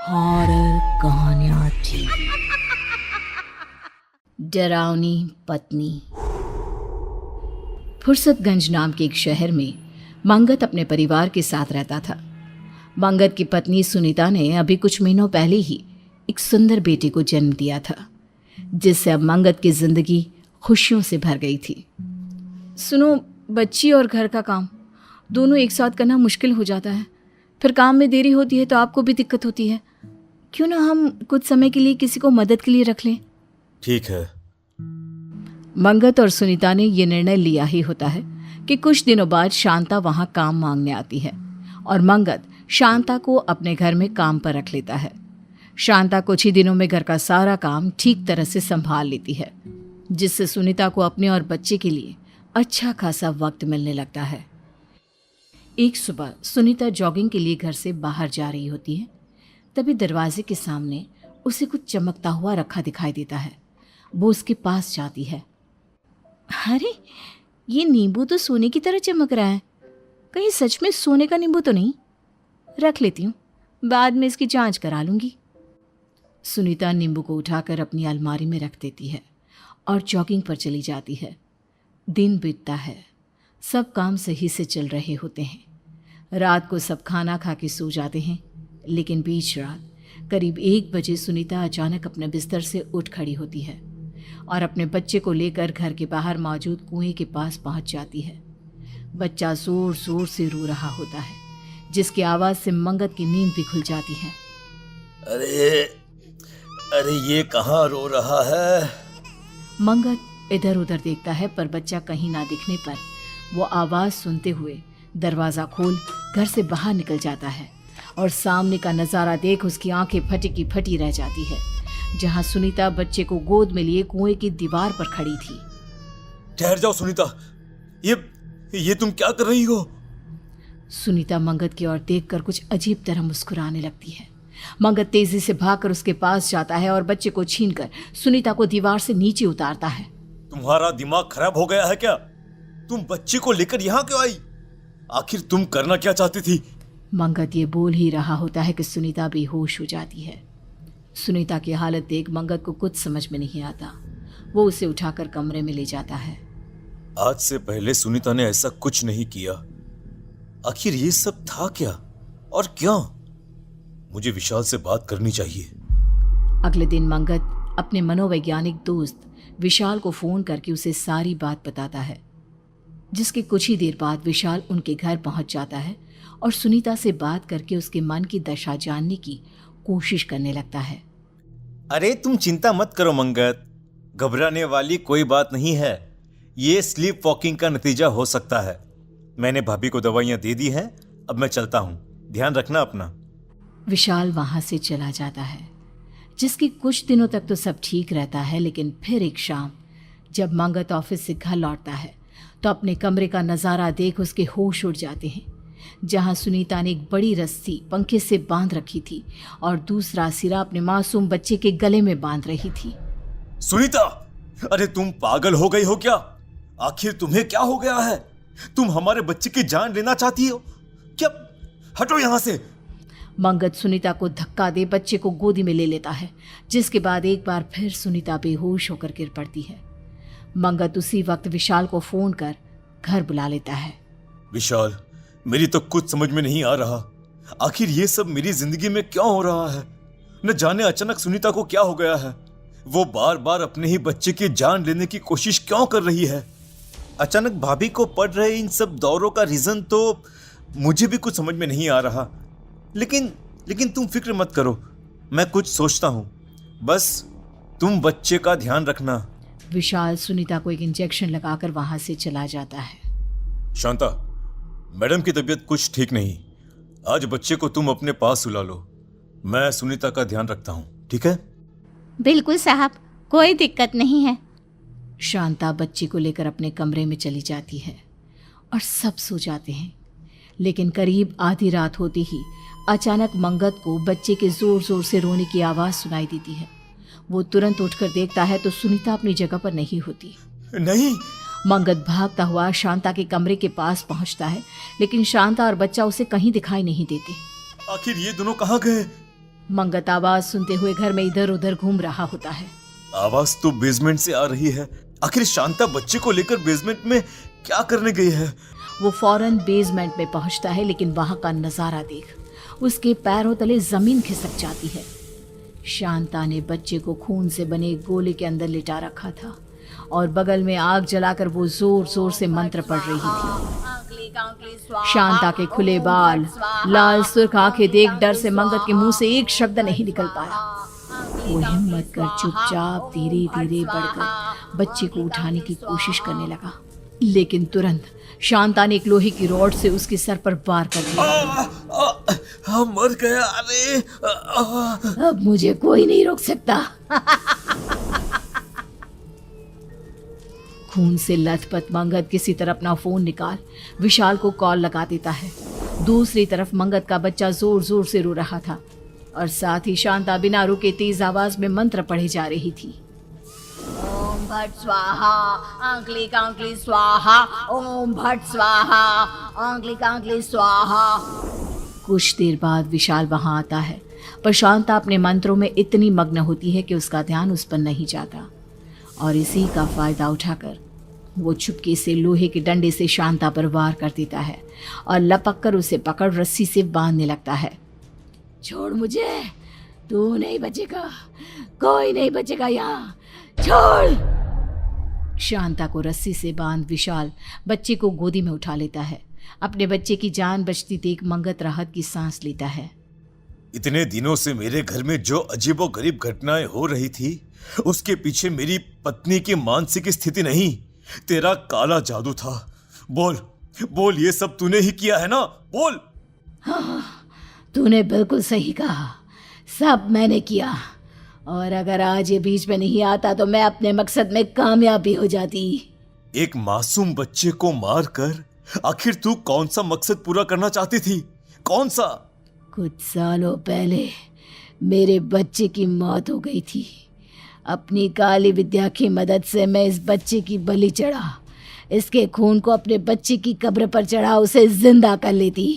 Horror कहानियाँ थी। डरावनी पत्नी। फुर्सतगंज नाम के एक शहर में मंगत अपने परिवार के साथ रहता था। मंगत की पत्नी सुनीता ने अभी कुछ महीनों पहले ही एक सुंदर बेटे को जन्म दिया था, जिससे अब मंगत की जिंदगी खुशियों से भर गई थी। सुनो, बच्ची और घर का काम दोनों एक साथ करना मुश्किल हो जाता है। फिर काम में देरी होती है तो आपको भी दिक्कत होती है। क्यों ना हम कुछ समय के लिए किसी को मदद के लिए रख लें। ठीक है। मंगत और सुनीता ने यह निर्णय लिया ही होता है कि कुछ दिनों बाद शांता वहां काम मांगने आती है और मंगत शांता को अपने घर में काम पर रख लेता है। शांता कुछ ही दिनों में घर का सारा काम ठीक तरह से संभाल लेती है, जिससे सुनीता को अपने और बच्चे के लिए अच्छा खासा वक्त मिलने लगता है। एक सुबह सुनीता जॉगिंग के लिए घर से बाहर जा रही होती है, तभी दरवाजे के सामने उसे कुछ चमकता हुआ रखा दिखाई देता है। वो उसके पास जाती है। अरे, ये नींबू तो सोने की तरह चमक रहा है। कहीं सच में सोने का नींबू तो नहीं? रख लेती हूँ, बाद में इसकी जांच करा लूंगी। सुनीता नींबू को उठाकर अपनी अलमारी में रख देती है और जॉगिंग पर चली जाती है। दिन बीतता है, सब काम सही से चल रहे होते हैं। रात को सब खाना खा के सो जाते हैं, लेकिन बीच रात करीब 1 बजे सुनीता अचानक अपने बिस्तर से उठ खड़ी होती है और अपने बच्चे को लेकर घर के बाहर मौजूद कुएं के पास पहुंच जाती है। बच्चा जोर जोर से रो रहा होता है, जिसकी आवाज़ से मंगत की नींद भी खुल जाती है। अरे ये कहाँ रो रहा है? मंगत इधर उधर देखता है, पर बच्चा कहीं ना दिखने पर वो आवाज़ सुनते हुए दरवाज़ा खोल घर से बाहर निकल जाता है और सामने का नज़ारा देख उसकी आंखें फटी की फटी रह जाती है, जहां सुनीता बच्चे को गोद में लिए कुएं की दीवार पर खड़ी थी। ठहर जाओ सुनीता, ये तुम क्या कर रही हो? सुनीता मंगत की ओर देखकर कुछ अजीब तरह मुस्कुराने लगती है। मंगत तेजी से भागकर उसके पास जाता है और बच्चे को छीनकर सुनीता को दीवार से नीचे उतारता है। तुम्हारा दिमाग खराब हो गया है क्या? तुम बच्चे को लेकर यहाँ क्यों आई? आखिर तुम करना क्या चाहती थी? मंगत ये बोल ही रहा होता है कि सुनीता बेहोश हो जाती है। सुनीता की हालत देख मंगत को कुछ समझ में नहीं आता। वो उसे उठाकर कमरे में ले जाता है। आज से पहले सुनीता ने ऐसा कुछ नहीं किया। आखिर ये सब था क्या और क्यों? मुझे विशाल से बात करनी चाहिए। अगले दिन मंगत अपने मनोवैज्ञानिक दोस्त विशाल को फोन करके उसे सारी बात बताता है, जिसके कुछ ही देर बाद विशाल उनके घर पहुंच जाता है और सुनीता से बात करके उसके मन की दशा जानने की कोशिश करने लगता है। अरे तुम चिंता मत करो मंगत, घबराने वाली कोई बात नहीं है। ये स्लीप वॉकिंग का नतीजा हो सकता है। मैंने भाभी को दवाइयाँ दे दी हैं, अब मैं चलता हूँ, ध्यान रखना अपना। विशाल वहां से चला जाता है, जिसकी कुछ दिनों तक तो सब ठीक रहता है, लेकिन फिर एक शाम जब मंगत ऑफिस से घर लौटता है तो अपने कमरे का नज़ारा देख उसके होश उड़ जाते हैं, जहां सुनीता ने एक बड़ी रस्सी पंखे से बांध रखी थी और दूसरा सिरा अपने मासूम बच्चे के गले में बांध रही थी। सुनीता, अरे तुम पागल हो गई हो क्या? आखिर तुम्हें क्या हो गया है? तुम हमारे बच्चे की जान लेना चाहती हो क्या? हटो यहाँ से। मंगत सुनीता को धक्का दे बच्चे को गोदी में ले लेता है, जिसके बाद एक बार फिर सुनीता बेहोश होकर गिर पड़ती है। मंगत उसी वक्त विशाल को फोन कर घर बुला लेता है। विशाल, मेरी तो कुछ समझ में नहीं आ रहा। आखिर ये सब मेरी जिंदगी में क्यों हो रहा है? न जाने अचानक सुनीता को क्या हो गया है। वो बार बार अपने ही बच्चे की जान लेने की कोशिश क्यों कर रही है? अचानक भाभी को पड़ रहे इन सब दौरों का रीजन तो मुझे भी कुछ समझ में नहीं आ रहा। लेकिन तुम फिक्र मत करो, मैं कुछ सोचता हूँ। बस तुम बच्चे का ध्यान रखना। विशाल सुनीता को एक इंजेक्शन लगाकर वहां से चला जाता है। शांता, मैडम की तबीयत कुछ ठीक नहीं। आज बच्चे को तुम अपने पास सुला लो। मैं सुनीता का ध्यान रखता हूँ, ठीक है? बिल्कुल साहब, कोई दिक्कत नहीं है। शांता बच्ची को लेकर अपने कमरे में चली जाती है और सब सो जाते हैं। लेकिन करीब आधी रात होते ही अचानक मंगत को बच्चे के जोर जोर से रोने की आवाज़ सुनाई देती है। वो तुरंत उठकर देखता है तो सुनीता अपनी जगह पर नहीं होती। नहीं। मंगत भागता हुआ शांता के कमरे के पास पहुंचता है, लेकिन शांता और बच्चा उसे कहीं दिखाई नहीं देते। आखिर ये दोनों कहाँ गए? मंगत आवाज सुनते हुए घर में इधर उधर घूम रहा होता है। आवाज तो बेसमेंट से आ रही है। आखिर शांता बच्चे को लेकर बेसमेंट में क्या करने गई है? वो फौरन बेसमेंट में पहुंचता है, लेकिन वहां का नजारा देख उसके पैरों तले जमीन खिसक जाती है। शांता ने बच्चे को खून से बने एक गोले के अंदर लिटा रखा था और बगल में आग जलाकर वो जोर जोर से मंत्र पढ़ रही थी। शांता के खुले बाल, लाल सुर्ख आंखें देख डर से मंगत के मुंह से एक शब्द नहीं निकल पाया। वो हिम्मत कर चुपचाप धीरे धीरे बढ़कर बच्चे को उठाने की कोशिश करने लगा, लेकिन तुरंत शांता ने एक लोहे की रॉड से उसके सर पर वार कर दिया। मर गया। अरे अब मुझे कोई नहीं रोक सकता। खून से लथपथ मंगत किसी तरह अपना फोन निकाल विशाल को कॉल लगा देता है। दूसरी तरफ मंगत का बच्चा जोर जोर से रो रहा था और साथ ही शांता बिना रुके तेज आवाज में मंत्र पढ़े जा रही थी। ओम भट स्वाहा, अंकली कांकली स्वाहा, ओम भट स्वाहा, अंकली कांकली स्वाहा। कुछ देर बाद विशाल वहां आता है, पर शांता अपने मंत्रों में इतनी मग्न होती है कि उसका ध्यान उस पर नहीं जाता और इसी का फायदा उठाकर वो चुपके से लोहे के डंडे से शांता पर वार कर देता है और लपक कर उसे पकड़ रस्सी से बांधने लगता है। छोड़ मुझे, तू नहीं बचेगा, कोई नहीं बचेगा यहाँ, छोड़। शांता को रस्सी से बांध विशाल बच्चे को गोदी में उठा लेता है। अपने बच्चे की जान बचती देख मंगत राहत की सांस लेता है। इतने दिनों से मेरे घर में जो अजीबोगरीब घटनाएं हो रही थी, उसके पीछे मेरी पत्नी की मानसिक स्थिति नहीं, तेरा काला जादू था। बोल बोल, ये सब तूने ही किया है ना? बोल। हाँ, तूने बिल्कुल सही कहा, सब मैंने किया, और अगर आज ये बीच में नहीं आता तो मैं अपने मकसद में कामयाब भी हो जाती। एक मासूम बच्चे को मारकर आखिर तू कौन सा मकसद पूरा करना चाहती थी? कौन सा? कुछ सालों पहले मेरे बच्चे की मौत हो गई थी। अपनी काली विद्या की मदद से मैं इस बच्चे की बलि चढ़ा, इसके खून को अपने बच्चे की कब्र पर चढ़ा उसे जिंदा कर लेती,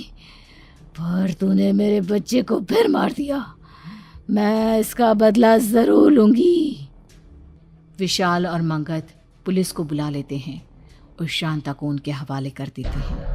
पर तूने मेरे बच्चे को फिर मार दिया। मैं इसका बदला जरूर लूंगी। विशाल और मंगत पुलिस को बुला लेते हैं और शांता को उनके हवाले कर देते हैं।